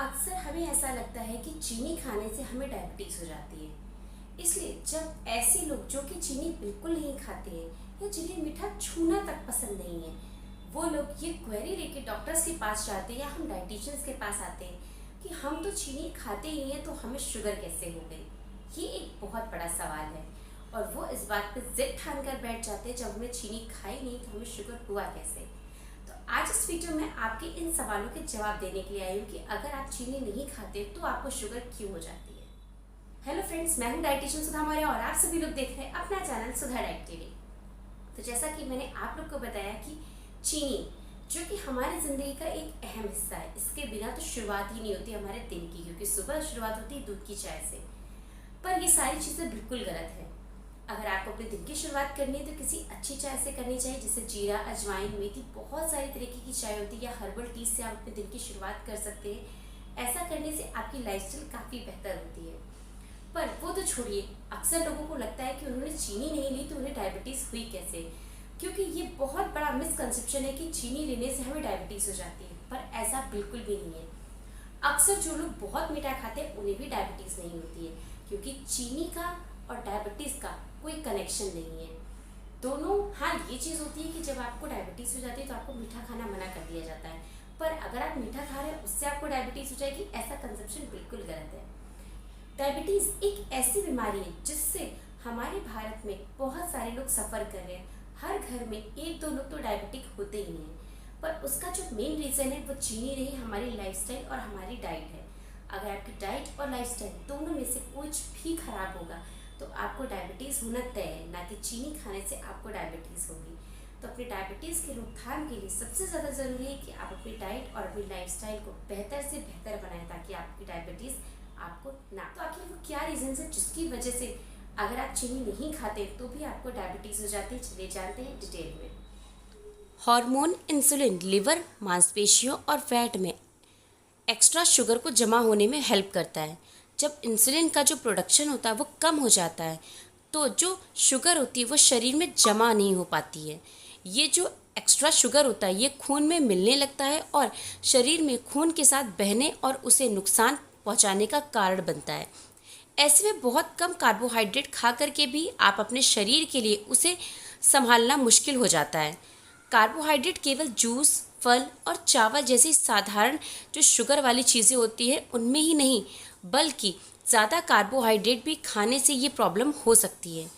अक्सर हमें ऐसा लगता है कि चीनी खाने से हमें डायबिटीज़ हो जाती है। इसलिए जब ऐसे लोग जो कि चीनी बिल्कुल नहीं खाते हैं या जिन्हें मीठा छूना तक पसंद नहीं है, वो लोग ये क्वेरी लेके डॉक्टर्स के पास जाते हैं या हम डाइटिशियंस के पास आते हैं कि हम तो चीनी खाते ही नहीं है, तो हमें शुगर कैसे हो गई। ये एक बहुत बड़ा सवाल है और वो इस बात पे जिद ठान कर बैठ जाते हैं, जब हमने चीनी खाई नहीं तो हमें शुगर हुआ कैसे। तो आज इस वीडियो में आपके इन सवालों के जवाब देने के लिए आई हूँ कि अगर आप चीनी नहीं खाते तो आपको शुगर क्यों हो जाती है। हेलो फ्रेंड्स, मैं हूँ डाइटिशियन सुधा मौर्य और आप सभी लोग देख रहे हैं अपना चैनल सुधा डाइट टीवी। तो जैसा कि मैंने आप लोग को बताया कि चीनी जो कि हमारी ज़िंदगी का एक अहम हिस्सा है, इसके बिना तो शुरुआत ही नहीं होती हमारे दिन की, क्योंकि सुबह शुरुआत होती है दूध की चाय से। पर ये सारी चीज़ें बिल्कुल गलत है। अगर आपको अपने दिन की शुरुआत करनी है तो किसी अच्छी चाय से करनी चाहिए, जैसे जीरा, अजवाइन, मेथी, बहुत सारी तरीके की चाय होती है, या हर्बल टी से आप अपने दिन की शुरुआत कर सकते हैं। ऐसा करने से आपकी लाइफस्टाइल काफ़ी बेहतर होती है। पर वो तो छोड़िए, अक्सर लोगों को लगता है कि उन्होंने चीनी नहीं ली तो उन्हें डायबिटीज़ हुई कैसे, क्योंकि ये बहुत बड़ा मिसकंसेप्शन है कि चीनी लेने से हमें डायबिटीज़ हो जाती है। पर ऐसा बिल्कुल भी नहीं है। अक्सर जो लोग बहुत मीठा खाते हैं उन्हें भी डायबिटीज़ नहीं होती है, क्योंकि चीनी का और डायबिटीज़ का कोई कनेक्शन नहीं है। दोनों, हाँ, ये चीज़ होती है कि जब आपको डायबिटीज़ हो जाती है तो आपको मीठा खाना मना कर दिया जाता है, पर अगर आप मीठा खा रहे हैं उससे आपको डायबिटीज़ हो जाएगी, ऐसा कंसेप्शन बिल्कुल गलत है। डायबिटीज़ एक ऐसी बीमारी है जिससे हमारे भारत में बहुत सारे लोग सफ़र कर रहे हैं। हर घर में एक दो लोग तो डायबिटिक होते ही हैं, पर उसका जो मेन रीज़न है वो चीनी नहीं, हमारी लाइफस्टाइल और हमारी डाइट है। अगर आपकी डाइट और लाइफस्टाइल दोनों में से कुछ भी खराब होगा तो आपको डायबिटीज़ होना तय है, ना कि चीनी खाने से आपको डायबिटीज़ होगी। तो अपनी डायबिटीज़ की रोकथाम के लिए सबसे ज़्यादा ज़रूरी है कि आप अपनी डाइट और अपनी लाइफस्टाइल को बेहतर से बेहतर बनाएं, ताकि आपकी डायबिटीज़ आपको ना। तो आखिर वो क्या रीज़न है जिसकी वजह से अगर आप चीनी नहीं खाते तो भी आपको डायबिटीज़ हो जाती है, चलिए जानते हैं डिटेल में। हार्मोन इंसुलिन लिवर, मांसपेशियों और फैट में एक्स्ट्रा शुगर को जमा होने में हेल्प करता है। जब इंसुलिन का जो प्रोडक्शन होता है वो कम हो जाता है तो जो शुगर होती है वो शरीर में जमा नहीं हो पाती है। ये जो एक्स्ट्रा शुगर होता है ये खून में मिलने लगता है और शरीर में खून के साथ बहने और उसे नुकसान पहुंचाने का कारण बनता है। ऐसे में बहुत कम कार्बोहाइड्रेट खा करके भी आप अपने शरीर के लिए उसे संभालना मुश्किल हो जाता है। कार्बोहाइड्रेट केवल जूस, फल और चावल जैसी साधारण जो शुगर वाली चीज़ें होती हैं उनमें ही नहीं, बल्कि ज़्यादा कार्बोहाइड्रेट भी खाने से ये प्रॉब्लम हो सकती है।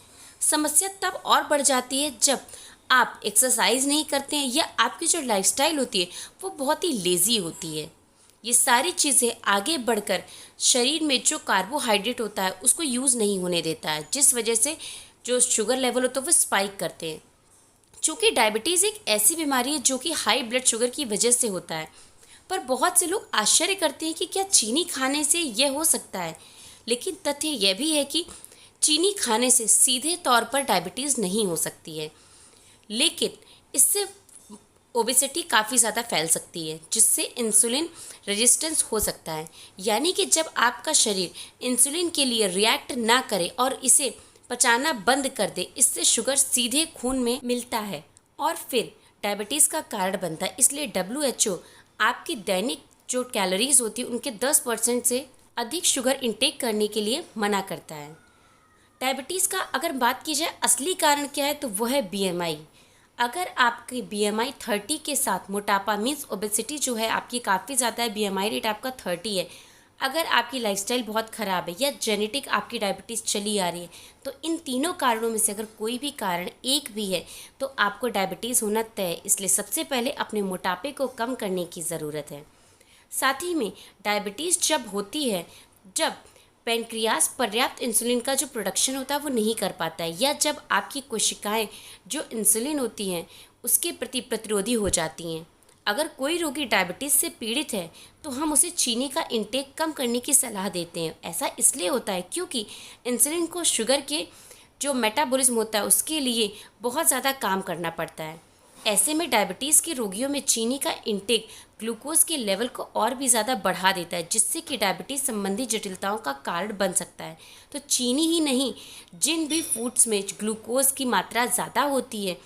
समस्या तब और बढ़ जाती है जब आप एक्सरसाइज नहीं करते हैं या आपकी जो लाइफस्टाइल होती है वो बहुत ही लेज़ी होती है। ये सारी चीज़ें आगे बढ़कर शरीर में जो कार्बोहाइड्रेट होता है उसको यूज़ नहीं होने देता है, जिस वजह से जो शुगर लेवल होता है वो स्पाइक करते हैं। चूँकि डायबिटीज़ एक ऐसी बीमारी है जो कि हाई ब्लड शुगर की वजह से होता है, पर बहुत से लोग आश्चर्य करते हैं कि क्या चीनी खाने से यह हो सकता है। लेकिन तथ्य यह भी है कि चीनी खाने से सीधे तौर पर डायबिटीज़ नहीं हो सकती है, लेकिन इससे ओबेसिटी काफ़ी ज़्यादा फैल सकती है, जिससे इंसुलिन रेजिस्टेंस हो सकता है। यानी कि जब आपका शरीर इंसुलिन के लिए रिएक्ट ना करे और इसे पचाना बंद कर दे, इससे शुगर सीधे खून में मिलता है और फिर डायबिटीज़ का कारण बनता है। इसलिए WHO आपकी दैनिक जो कैलोरीज होती है उनके 10% से अधिक शुगर इंटेक करने के लिए मना करता है। डायबिटीज़ का अगर बात की जाए असली कारण क्या है तो वह है BMI। अगर आपकी BMI 30 के साथ, मोटापा मीन्स ओबेसिटी जो है आपकी काफ़ी ज़्यादा है, BMI रेट आपका 30 है, अगर आपकी लाइफस्टाइल बहुत ख़राब है या जेनेटिक आपकी डायबिटीज़ चली आ रही है, तो इन तीनों कारणों में से अगर कोई भी कारण एक भी है तो आपको डायबिटीज़ होना तय है। इसलिए सबसे पहले अपने मोटापे को कम करने की ज़रूरत है। साथ ही में डायबिटीज़ जब होती है जब पैनक्रियास पर्याप्त इंसुलिन का जो प्रोडक्शन होता है वो नहीं कर पाता है, या जब आपकी कोशिकाएं जो इंसुलिन होती हैं उसके प्रति प्रतिरोधी हो जाती हैं। अगर कोई रोगी डायबिटीज़ से पीड़ित है तो हम उसे चीनी का इंटेक कम करने की सलाह देते हैं। ऐसा इसलिए होता है क्योंकि इंसुलिन को शुगर के जो मेटाबॉलिज्म होता है उसके लिए बहुत ज़्यादा काम करना पड़ता है। ऐसे में डायबिटीज़ के रोगियों में चीनी का इंटेक ग्लूकोज के लेवल को और भी ज़्यादा बढ़ा देता है, जिससे कि डायबिटीज़ संबंधी जटिलताओं का कारण बन सकता है। तो चीनी ही नहीं, जिन भी फूड्स में ग्लूकोज की मात्रा ज़्यादा होती है,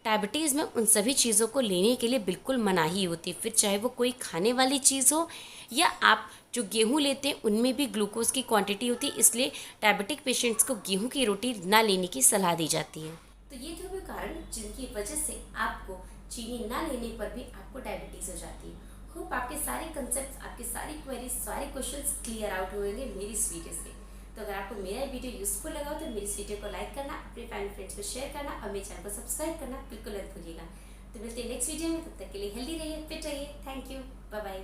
डायबिटीज़ में उन सभी चीज़ों को लेने के लिए बिल्कुल मनाही होती है, फिर चाहे वो कोई खाने वाली चीज़ हो या आप जो गेहूँ लेते हैं उनमें भी ग्लूकोज की क्वांटिटी होती है, इसलिए डायबिटिक पेशेंट्स को गेहूँ की रोटी ना लेने की सलाह दी जाती है। तो ये थे वो कारण जिनकी वजह से आपको चीनी ना लेने पर भी आपको डायबिटीज़ हो जाती है। होप आपके सारे कंसेप्ट, आपके सारी क्वेरीज, सारे क्वेश्चंस क्लियर आउट होंगे मेरी इस वीडियो से। तो अगर आपको मेरा वीडियो यूजफुल लगा हो तो मेरी इस वीडियो को लाइक करना, अपने फैमिली फ्रेंड्स में शेयर करना और मेरे चैनल को सब्सक्राइब करना बिल्कुल मत भूलिएगा। तो मिलते हैं नेक्स्ट वीडियो में, तब तक के लिए हेल्दी रहिए, फिट रहिए। Thank you, bye bye.